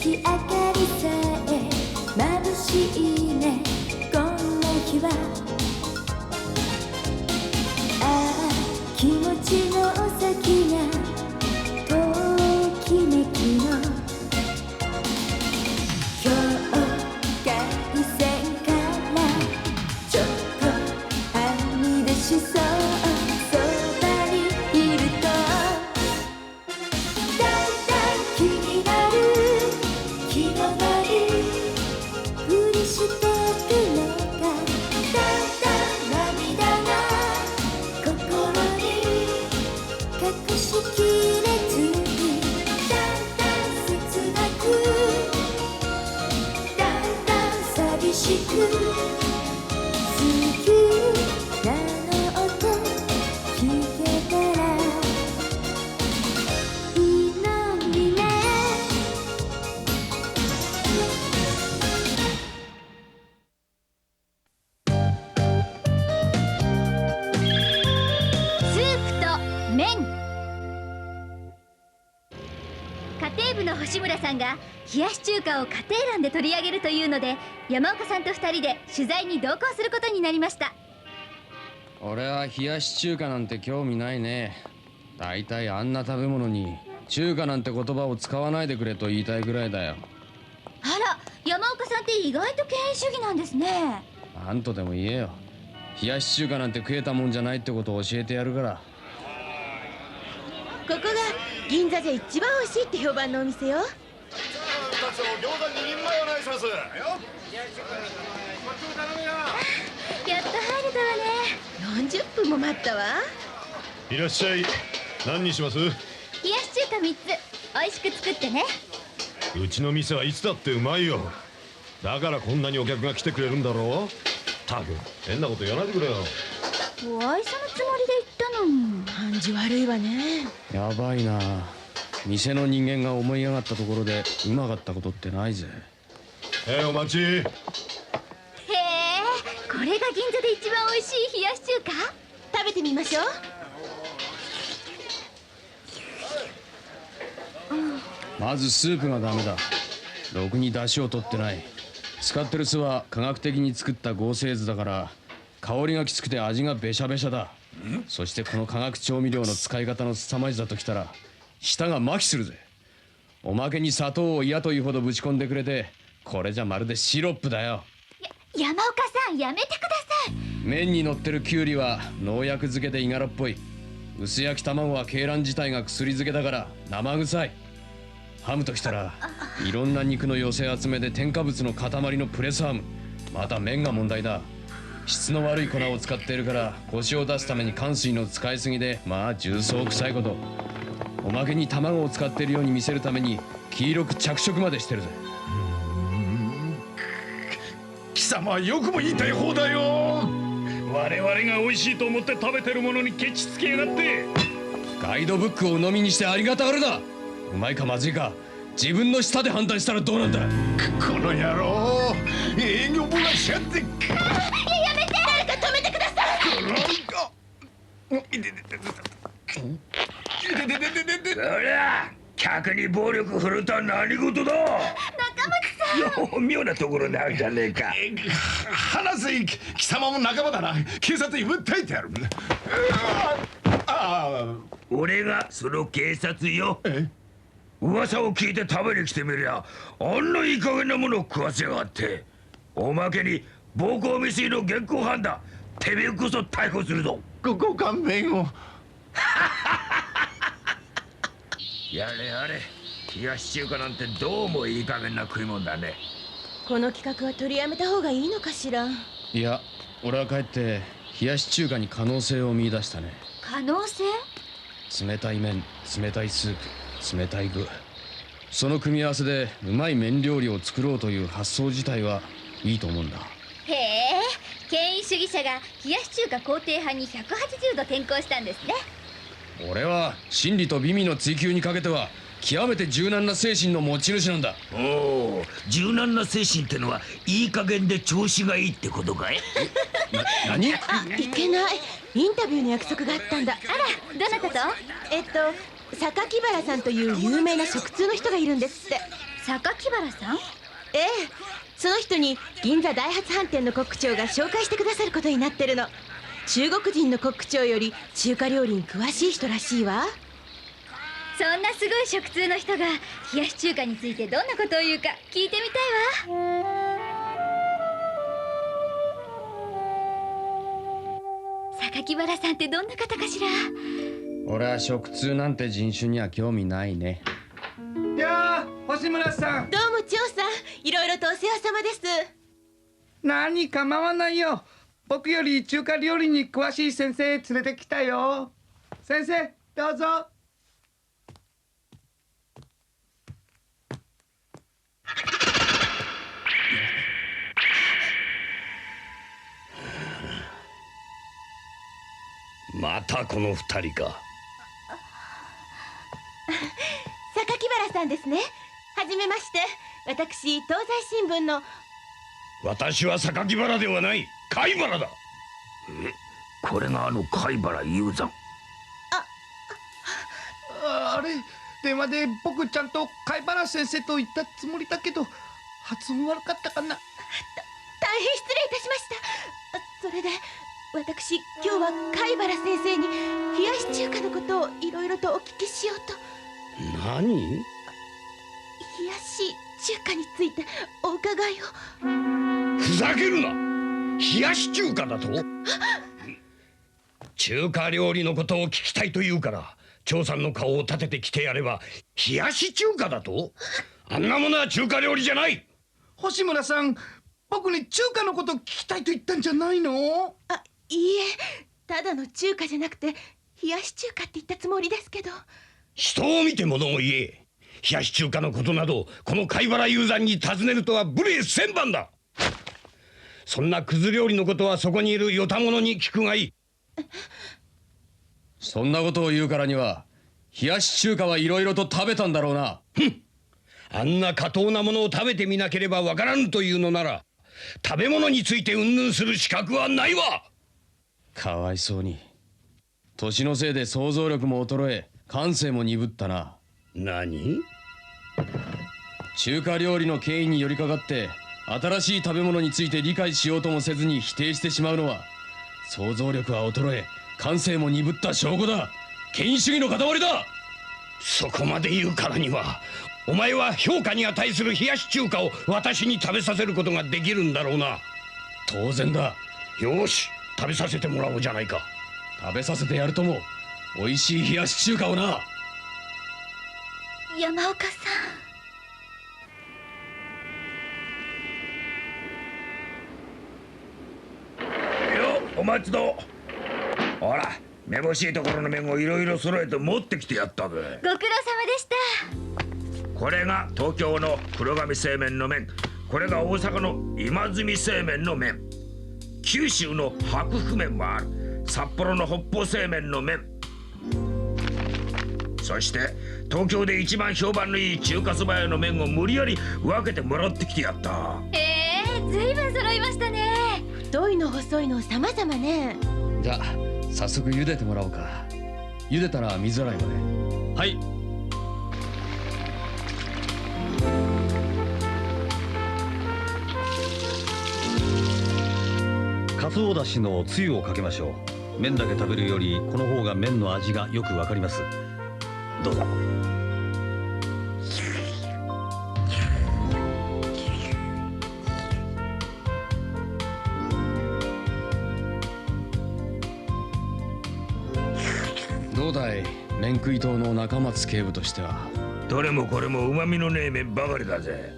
月明かりさえ眩しいねこんな日は。ああ気持ちの先がときめきの境界線からちょっとはみ出しそう。そばにいるとだんだん気になる気のないふりしてるのか。だんだん涙が心に隠しきれずにだんだん切なくだんだん寂しく好きなの音聞けたらいいのにね。スープと麺。家庭部の星村さんが冷やし中華を家庭欄で取り上げるというので、山岡さんと2人で取材に同行することになりました。俺は冷やし中華なんて興味ないね。だいたいあんな食べ物に中華なんて言葉を使わないでくれと言いたいぐらいだよ。あら、山岡さんって意外と権威主義なんですね。なんとでも言えよ。冷やし中華なんて食えたもんじゃないってことを教えてやるから。ここが銀座じゃ一番美味しいって評判のお店よ。2つを餃子2人前お願いします。やっと入れたわね。40分も待ったわ。いらっしゃい。何にします？冷やし中華3つ美味しく作ってね。うちの店はいつだってうまいよ。だからこんなにお客が来てくれるんだろう。たく変なこと言わないでくれよ。お愛想のつもりで言ったのに。感じ悪いわね。やばいな。店の人間が思い上がったところでうまかったことってないぜ。お待ち。へえ、これが銀座で一番美味しい冷やし中華？食べてみましょう。まずスープがダメだ。ろくに出汁を取ってない。使ってる酢は科学的に作った合成酢だから香りがきつくて味がべしゃべしゃだ。そしてこの化学調味料の使い方の凄まじさときたら舌が麻痺するぜ。おまけに砂糖を嫌というほどぶち込んでくれて、これじゃまるでシロップだよ。山岡さんやめてください。麺に乗ってるキュウリは農薬漬けでいがらっぽい。薄焼き卵は鶏卵自体が薬漬けだから生臭い。ハムときたらいろんな肉の寄せ集めで添加物の塊のプレスハム。また麺が問題だ。質の悪い粉を使っているからコシを出すために乾水の使いすぎでまあ重曹臭いこと。おまけに卵を使っているように見せるために黄色く着色までしてるぜ。貴様はよくも言いたい方だよ。我々が美味しいと思って食べてるものにケチつけやがって。ガイドブックを鵜呑みにしてありがたがるな。うまいかまずいか自分の舌で判断したらどうなんだ。この野郎営業妨害しやがって。やめて。誰か止めてください。そりゃ客に暴力振るとは何事だ。中松さん。妙なところにあるじゃねえか。話せ。貴様も仲間だな。警察に訴えてやる。俺がその警察よ。噂を聞いて食べに来てみりゃあんないい加減なものを食わせやがって。おまけに暴行未遂の現行犯だ。てめえこそ逮捕するぞ。ご勘弁を。やれやれ、冷やし中華なんてどうもいい加減な食い物だね。この企画は取りやめた方がいいのかしら。いや俺はかえって冷やし中華に可能性を見出したね。可能性？冷たい麺、冷たいスープ、冷たい具、その組み合わせでうまい麺料理を作ろうという発想自体はいいと思うんだ。へえ、権威主義者が冷やし中華肯定派に180度転向したんですね。俺は真理と美味の追求にかけては極めて柔軟な精神の持ち主なんだ。おお、柔軟な精神ってのはいい加減で調子がいいってことかい？何？いけない。インタビューの約束があったんだ。あら、どなたと？榊原さんという有名な食通の人がいるんですって。榊原さん？ええ、その人に銀座大発飯店のコック長が紹介してくださることになってるの。中国人のコック長より中華料理に詳しい人らしいわ。そんなすごい食通の人が冷やし中華についてどんなことを言うか聞いてみたいわ。榊原さんってどんな方かしら？俺は食通なんて人種には興味ないね。やあ、星村さん。どうも長さん、いろいろとお世話様です。何構わないよ。僕より中華料理に詳しい先生連れてきたよ。先生、どうぞ。またこの二人か。榊原さんですね。はじめまして。私、東西新聞の。私は榊原ではない、貝原だ。これがあの貝原雄山。あれ、電話で僕ちゃんと貝原先生と言ったつもりだけど発音悪かったかな。大変失礼いたしました。それで私、今日は貝原先生に冷やし中華のことをいろいろとお聞きしようと。何？冷やし中華についてお伺いを。ふざけるな。冷やし中華だと？中華料理のことを聞きたいというから張さんの顔を立ててきてやれば冷やし中華だと？あんなものは中華料理じゃない。星村さん、僕に中華のこと聞きたいと言ったんじゃないの？あ、いいえ、ただの中華じゃなくて冷やし中華って言ったつもりですけど。人を見てものを言え。冷やし中華のことなどこの貝原雄山に尋ねるとは無礼千番だ。そんなくず料理のことはそこにいる与太者に聞くがいい。そんなことを言うからには冷やし中華はいろいろと食べたんだろうな。あんな下等なものを食べてみなければわからぬというのなら食べ物について云々する資格はないわ。かわいそうに年のせいで想像力も衰え感性も鈍ったな。何？中華料理の権威に寄りかかって新しい食べ物について理解しようともせずに否定してしまうのは想像力は衰え感性も鈍った証拠だ。権威主義の塊だ。そこまで言うからにはお前は評価に値する冷やし中華を私に食べさせることができるんだろうな。当然だ。よし、食べさせてもらおうじゃないか。食べさせてやるとも。美味しい冷やし中華をな。山岡さよ、お待ちど。ほら、めぼしいところの麺をいろいろ揃えて持ってきてやったぜ。ん、ご苦労様でした。これが東京の黒髪製麺の麺、これが大阪の今住製麺の麺、九州の白福麺もある、札幌の北方製麺の麺、そして東京で一番評判のいい中華そば屋の麺を無理やり分けてもらってきてやった。ずいぶん揃いましたね。太いの細いの様々ね。じゃあ早速茹でてもらおうか。茹でたら水洗いまで。はい。かつおだしのつゆをかけましょう。麺だけ食べるよりこの方が麺の味がよくわかります。どうぞ。どうだい、麺食い党の中松警部としては。どれもこれもうまみのねえ麺ばかりだぜ。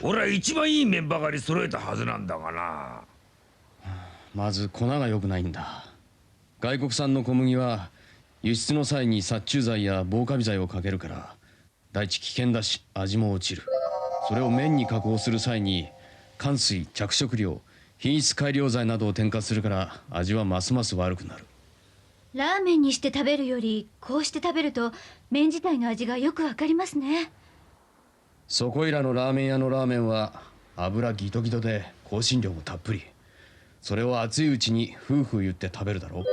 俺は一番いい麺ばかり揃えたはずなんだがな。まず粉が良くないんだ。外国産の小麦は輸出の際に殺虫剤や防カビ剤をかけるから第一危険だし味も落ちる。それを麺に加工する際にかん水、着色料、品質改良剤などを添加するから味はますます悪くなる。ラーメンにして食べるよりこうして食べると麺自体の味がよくわかりますね。そこいらのラーメン屋のラーメンは油ギトギトで香辛料もたっぷり。それを熱いうちにフーフー言って食べるだろう。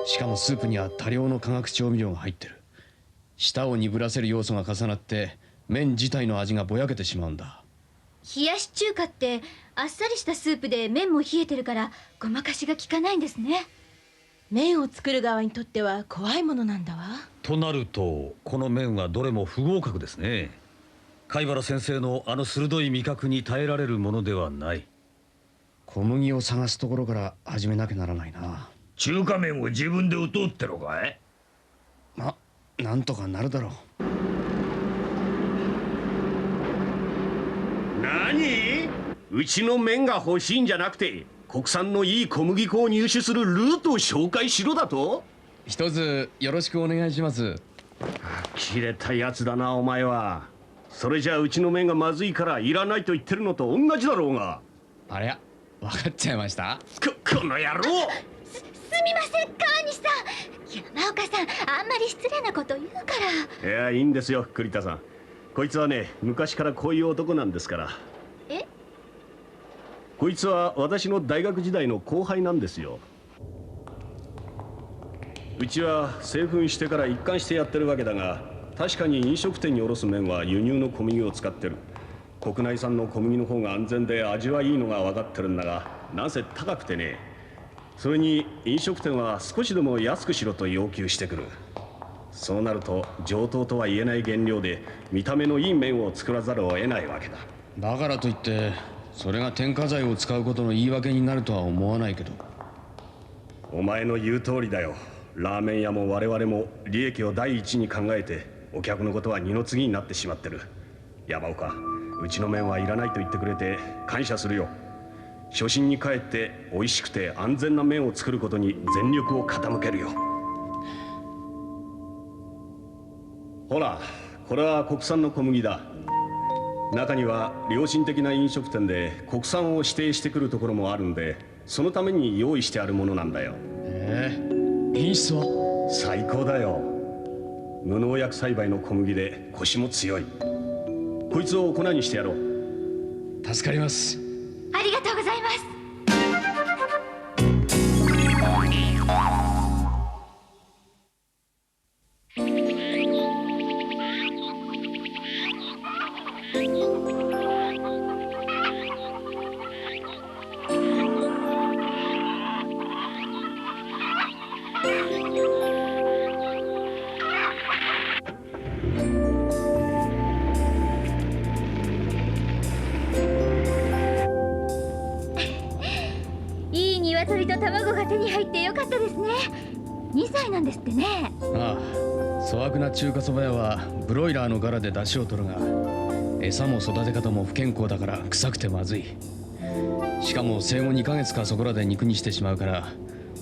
しかもスープには多量の化学調味料が入ってる。舌を鈍らせる要素が重なって麺自体の味がぼやけてしまうんだ。冷やし中華ってあっさりしたスープで麺も冷えてるからごまかしが効かないんですね。麺を作る側にとっては怖いものなんだわ。となるとこの麺はどれも不合格ですね。貝原先生のあの鋭い味覚に耐えられるものではない。小麦を探すところから始めなきゃならないな。中華麺を自分で打とうってのかい？なんとかなるだろう。何？うちの麺が欲しいんじゃなくて国産のいい小麦粉を入手するルートを紹介しろだと？一つよろしくお願いします。切れたやつだなお前は。それじゃあうちの麺がまずいからいらないと言ってるのと同じだろうが。ありゃ、分かっちゃいました。この野郎。すみません川西さん。山岡さんあんまり失礼なこと言うから。いやいいんですよ栗田さん。こいつはね昔からこういう男なんですから。え？こいつは私の大学時代の後輩なんですよ。うちは製粉してから一貫してやってるわけだが、確かに飲食店に卸す麺は輸入の小麦を使ってる。国内産の小麦の方が安全で味はいいのが分かってるんだが、なんせ高くてね。それに飲食店は少しでも安くしろと要求してくる。そうなると上等とは言えない原料で見た目のいい麺を作らざるを得ないわけだ。だからといってそれが添加剤を使うことの言い訳になるとは思わないけど。お前の言う通りだよ。ラーメン屋も我々も利益を第一に考えてお客のことは二の次になってしまってる。山岡、うちの麺はいらないと言ってくれて感謝するよ。初心に帰って美味しくて安全な麺を作ることに全力を傾けるよ。ほら、これは国産の小麦だ。中には良心的な飲食店で国産を指定してくるところもあるんで、そのために用意してあるものなんだよ。品質は？最高だよ。無農薬栽培の小麦でコシも強い。こいつを粉にしてやろう。助かります。ありがとうございます。いい鶏と卵が手に入ってよかったですね。2歳なんですってね。ああ、粗悪な中華そば屋はブロイラーの柄で出汁を取るが、餌も育て方も不健康だから臭くてまずい。しかも生後2ヶ月かそこらで肉にしてしまうから、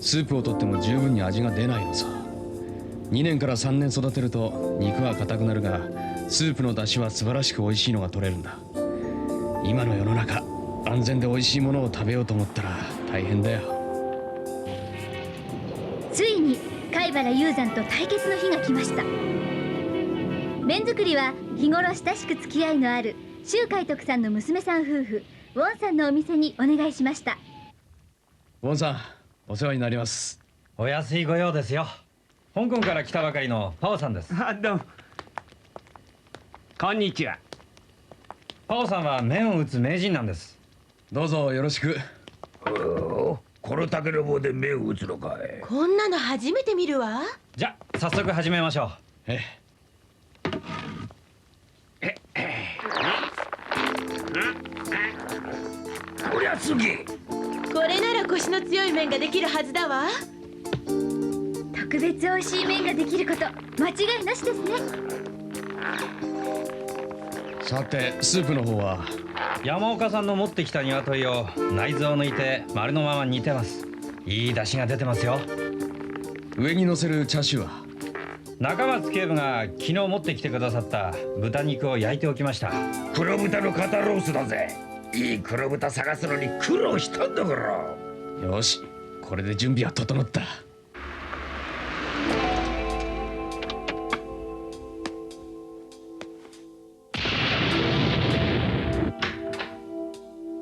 スープを取っても十分に味が出ないのさ。2年から3年育てると肉は硬くなるが、スープの出汁は素晴らしく美味しいのが取れるんだ。今の世の中、安全で美味しいものを食べようと思ったら大変だよ。ついに貝原雄山と対決の日が来ました。麺作りは日頃親しく付き合いのある周海徳さんの娘さん夫婦ウォンさんのお店にお願いしました。ウォンさん、お世話になります。お安いご用ですよ。香港から来たばかりのパオさんです。どうも。こんにちは。パオさんは麺を打つ名人なんです。どうぞよろしく。この竹の棒で麺を打つのかい？こんなの初めて見るわ。じゃ早速始めましょう。こりゃすげえ。これならコシの強い麺ができるはずだわ。特別美味しい麺ができること間違いなしですね。さてスープの方は？山岡さんの持ってきた鶏を内臓を抜いて丸のまま煮てます。いい出汁が出てますよ。上に乗せるチャーシューは？中松警部が昨日持ってきてくださった豚肉を焼いておきました。黒豚の肩ロースだぜ。いい黒豚探すのに苦労したんだから。よし、これで準備は整った。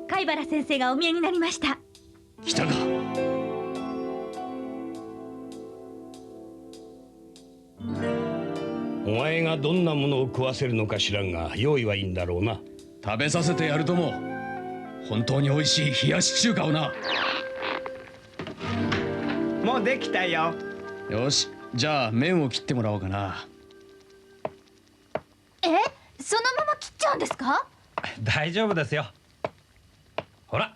貝原先生がお見えになりました。来たか。お前前がどんなものを食わせるのか知らんが、用意はいいんだろうな。食べさせてやるとも。本当に美味しい冷やし中華をな。もうできたよ。よし、じゃあ麺を切ってもらおうかな。そのまま切っちゃうんですか？大丈夫ですよ。ほら。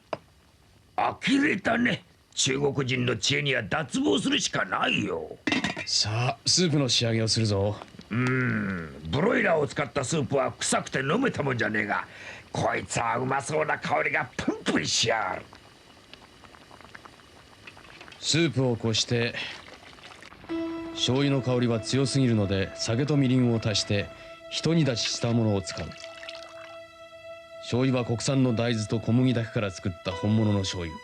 呆れたね。中国人の知恵には脱帽するしかないよ。さあ、スープの仕上げをするぞ。ブロイラーを使ったスープは臭くて飲めたもんじゃねえが、こいつはうまそうな香りがプンプンしやがる。スープをこして醤油の香りは強すぎるので酒とみりんを足して一煮立ちしたものを使う。醤油は国産の大豆と小麦だけから作った本物の醤油。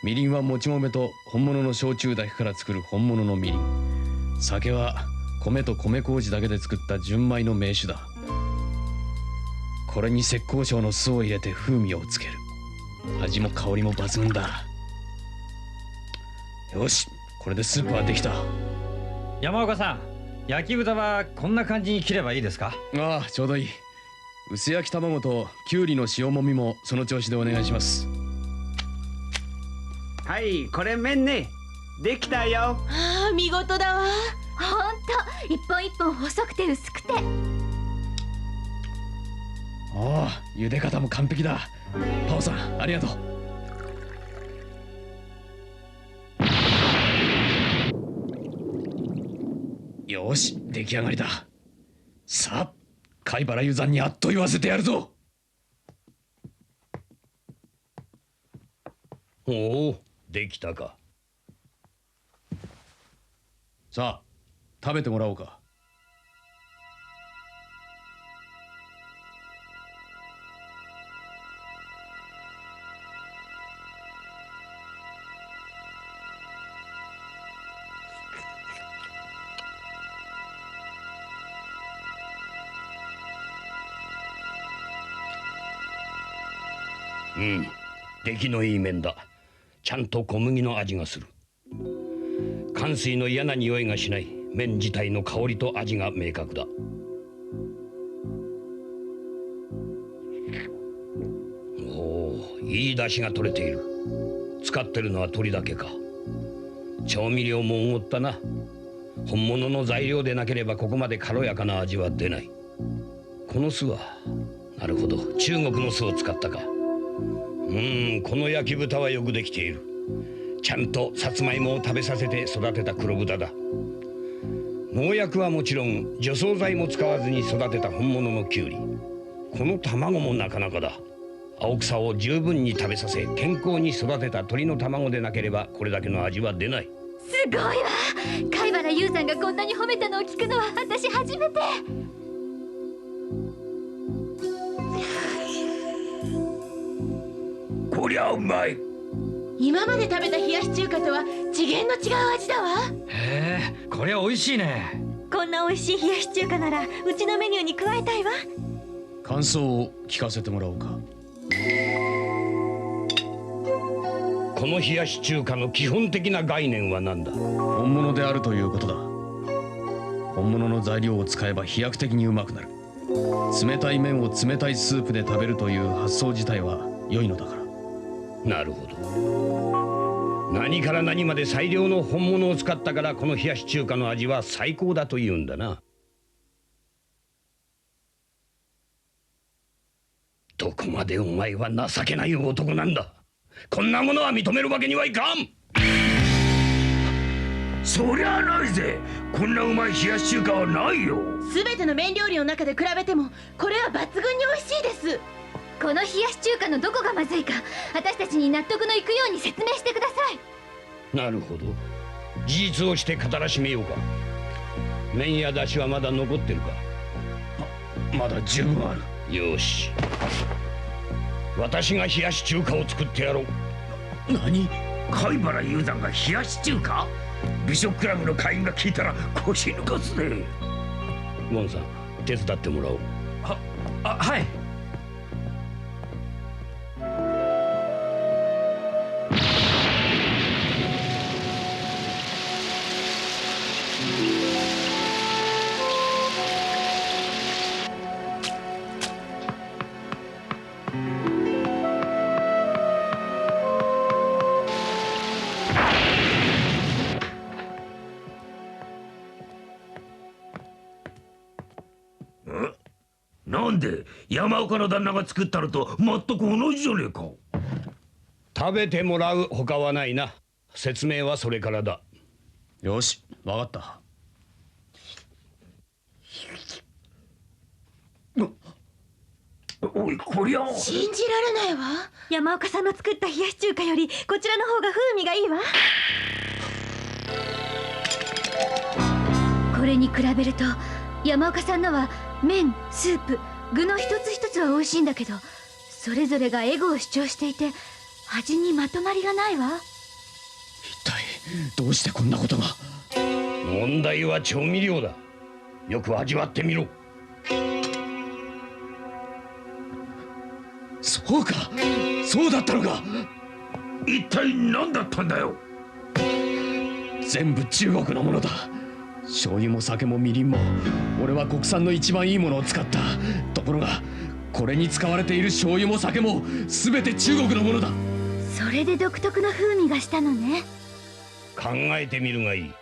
みりんはもち米と本物の焼酎だけから作る本物のみりん。酒は米と米麹だけで作った純米の名酒だ。これに浙江省の酢を入れて風味をつける。味も香りも抜群だ。よし、これでスープはできた。山岡さん、焼き豚はこんな感じに切ればいいですか？ああ、ちょうどいい。薄焼き卵ときゅうりの塩もみもその調子でお願いします。はい、これ麺ね。できたよ。ああ、見事だわ。ほんと、一本一本細くて薄くて。ああ、茹で方も完璧だ。パオさん、ありがとう。よし、出来上がりだ。さあ、貝原雄山にあっと言わせてやるぞ。おお、できたか。さあ、食べてもらおうか。出来のいい麺だ。ちゃんと小麦の味がする。乾水の嫌な匂いがしない。麺自体の香りと味が明確だ。おお、いい出汁が取れている。使ってるのは鶏だけか。調味料もおごったな。本物の材料でなければここまで軽やかな味は出ない。この酢は、なるほど、中国の酢を使ったか。この焼き豚はよくできている。ちゃんとさつまいもを食べさせて育てた黒豚だ。農薬はもちろん除草剤も使わずに育てた本物のキュウリ。この卵もなかなかだ。青草を十分に食べさせ健康に育てた鶏の卵でなければこれだけの味は出ない。すごいわ。貝原雄山がこんなに褒めたのを聞くのは私初めて。こりゃうまい。今まで食べた冷やし中華とは次元の違う味だわ。へえ、これは美味しいね。こんな美味しい冷やし中華ならうちのメニューに加えたいわ。感想を聞かせてもらおうか。この冷やし中華の基本的な概念は何だ？本物であるということだ。本物の材料を使えば飛躍的にうまくなる。冷たい麺を冷たいスープで食べるという発想自体は良いのだから。なるほど。何から何まで最良の本物を使ったからこの冷やし中華の味は最高だというんだな。どこまでお前は情けない男なんだ。こんなものは認めるわけにはいかん。そりゃないぜ。こんなうまい冷やし中華はないよ。すべての麺料理の中で比べてもこれは抜群に美味しいです。この冷やし中華のどこがまずいか私たちに納得のいくように説明してください。なるほど。事実をして語らしめようか。麺や出汁はまだ残ってるか？まだ十分ある。よし、私が冷やし中華を作ってやろう。何？貝原雄山が冷やし中華？美食クラブの会員が聞いたら腰抜かすね。ゴンさん、手伝ってもらおう。はい。なんで山岡の旦那が作ったのと全く同じじゃねえか。食べてもらうほかはないな。説明はそれからだ。よし、わかった。おい、こりゃ信じられないわ。山岡さんの作った冷やし中華よりこちらの方が風味がいいわ。これに比べると山岡さんのは麺、スープ、具の一つ一つは美味しいんだけど、それぞれがエゴを主張していて味にまとまりがないわ。一体どうしてこんなことが。問題は調味料だ。よく味わってみろ。そうか、そうだったのか。一体何だったんだよ。全部中国のものだ。醤油も酒もみりんも俺は国産の一番いいものを使った。ところがこれに使われている醤油も酒も全て中国のものだ。それで独特の風味がしたのね。考えてみるがいい。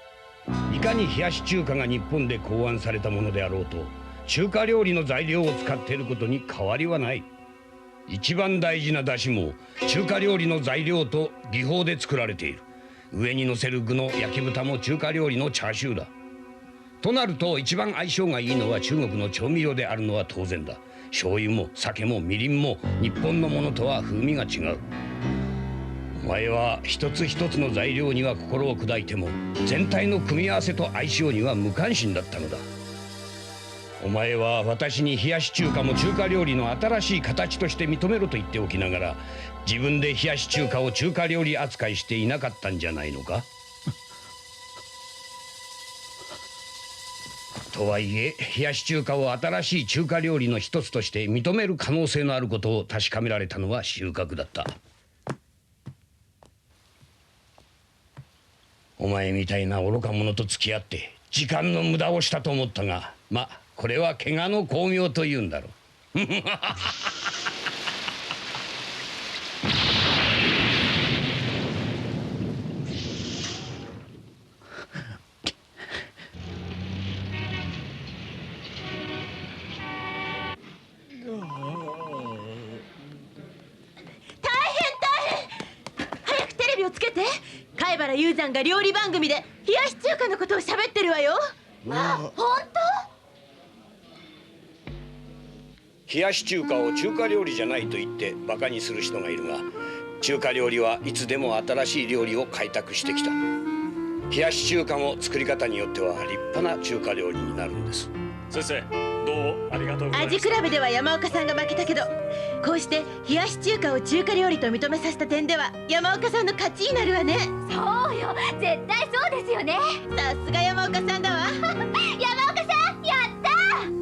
いかに冷やし中華が日本で考案されたものであろうと、中華料理の材料を使っていることに変わりはない。一番大事な出汁も中華料理の材料と技法で作られている。上に乗せる具の焼き豚も中華料理のチャーシューだ。となると一番相性がいいのは中国の調味料であるのは当然だ。醤油も酒もみりんも日本のものとは風味が違う。お前は一つ一つの材料には心を砕いても全体の組み合わせと相性には無関心だったのだ。お前は私に冷やし中華も中華料理の新しい形として認めろと言っておきながら、自分で冷やし中華を中華料理扱いしていなかったんじゃないのか。とはいえ冷やし中華を新しい中華料理の一つとして認める可能性のあることを確かめられたのは収穫だった。お前みたいな愚か者と付き合って時間の無駄をしたと思ったが、まあこれは怪我の巧妙というんだろう。早くテレビをつけて。貝原雄山が料理番組で冷やし中華のことを喋ってるわよ。あ、本当？冷やし中華を中華料理じゃないと言ってバカにする人がいるが、中華料理はいつでも新しい料理を開拓してきた。冷やし中華も作り方によっては立派な中華料理になるんです。先生、どうもありがとうございます。味比べでは山岡さんが負けたけど、こうして冷やし中華を中華料理と認めさせた点では山岡さんの勝ちになるわね。そうよ、絶対そうですよね。さすが山岡さんだわ。山岡さん、やったー。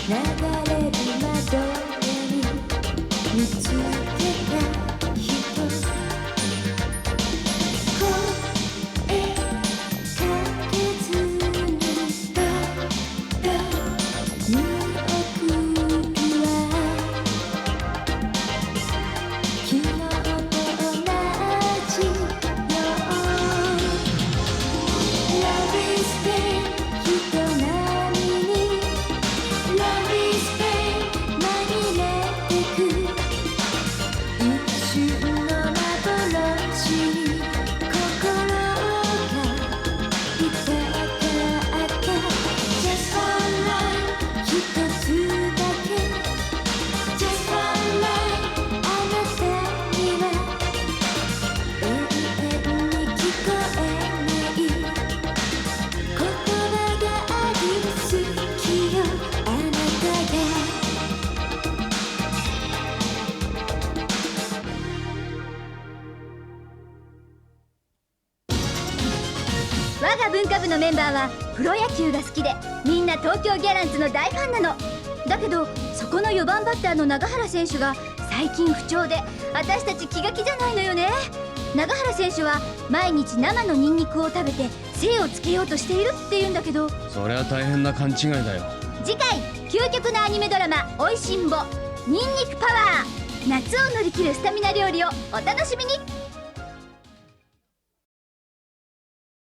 流れる窓に見つけた人、声かけずにどっと見送るわ。昨日と同じよ。 Love is pain 人並みに Love is pain 紛れてく一瞬の幻に心が痛かった Just one line 一つだけ Just one line あなたには永遠に聞こえない言葉がある好きよあなたが我が文化部のメンバーはプロ野球が好きでみんな東京ギャランツの大ファンなの。だけどそこの4番バッターの永原選手が最近不調で私たち気が気じゃないのよね。永原選手は毎日生のニンニクを食べて精をつけようとしているって言うんだけど、そりゃ大変な勘違いだよ。次回究極のアニメドラマ「おいしんぼニンニクパワー」、夏を乗り切るスタミナ料理をお楽しみに。